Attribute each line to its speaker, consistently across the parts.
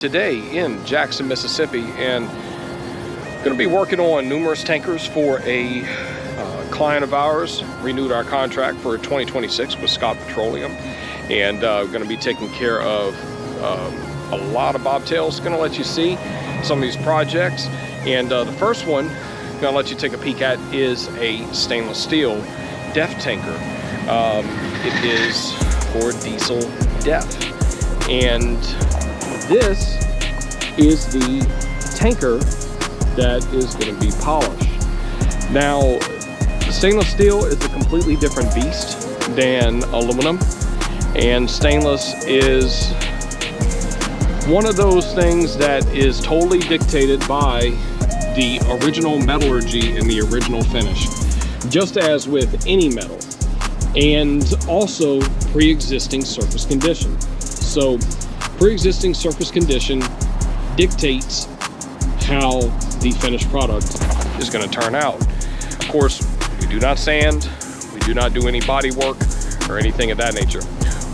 Speaker 1: Today in Jackson, Mississippi, and going to be working on numerous tankers for a client of ours. Renewed our contract for 2026 with Scott Petroleum, and going to be taking care of a lot of bobtails. Going to let you see some of these projects, and the first one I'm going to let you take a peek at is a stainless steel DEF tanker. It is for diesel DEF, and this is the tanker that is going to be polished. Now, the stainless steel is a completely different beast than aluminum, and stainless is one of those things that is totally dictated by the original metallurgy and the original finish, just as with any metal, and also pre-existing surface condition. So pre-existing surface condition dictates how the finished product is going to turn out. Of course, we do not sand, we do not do any body work or anything of that nature.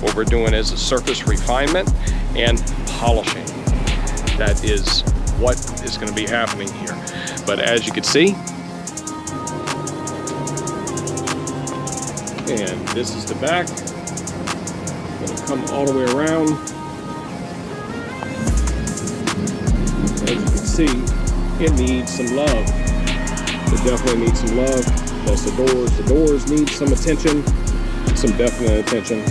Speaker 1: What we're doing is a surface refinement and polishing. That is what is going to be happening here. But as you can see, and this is the back, going to come all the way around. As you can see, it needs some love. It definitely needs some love. Plus the doors need some attention, some definite attention.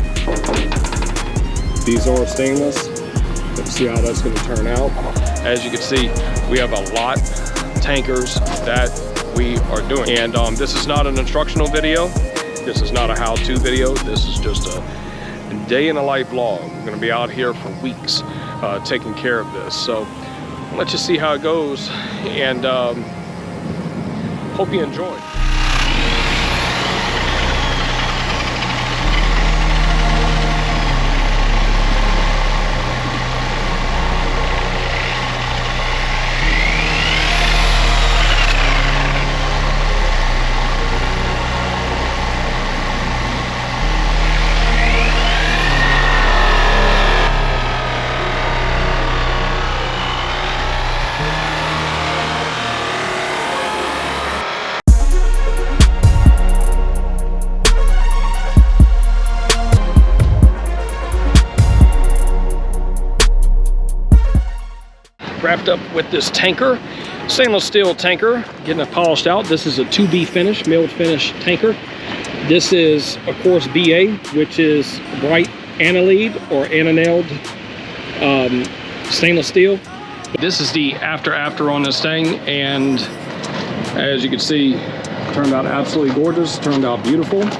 Speaker 1: These are stainless. Let's see how that's going to turn out. As you can see, we have a lot of tankers that we are doing. And this is not an instructional video. This is not a how-to video. This is just a day in a life vlog. We're going to be out here for weeks taking care of this. So let's just see how it goes, and hope you enjoy. Wrapped up with this tanker, stainless steel tanker, getting it polished out. This is a 2B finish, milled finish tanker. This is, of course, BA, which is Bright Annealed or Annealed stainless steel. This is the after on this thing, and as you can see, turned out absolutely gorgeous, turned out beautiful. And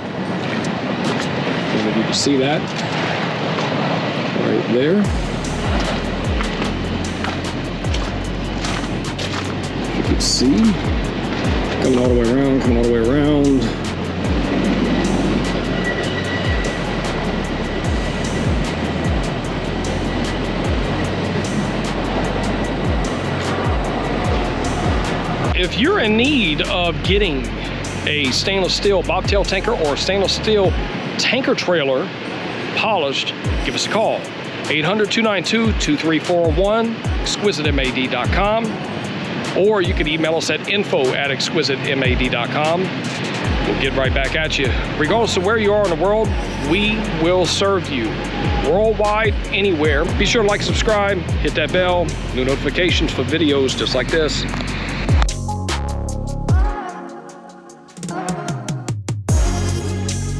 Speaker 1: if you can see that right there. See, coming all the way around, coming all the way around. If you're in need of getting a stainless steel bobtail tanker or a stainless steel tanker trailer polished, give us a call. 800-292-2341, exquisitemad.com. Or you can email us at info@exquisitemad.com. We'll get right back at you. Regardless of where you are in the world, we will serve you worldwide, anywhere. Be sure to like, subscribe, hit that bell, new notifications for videos just like this.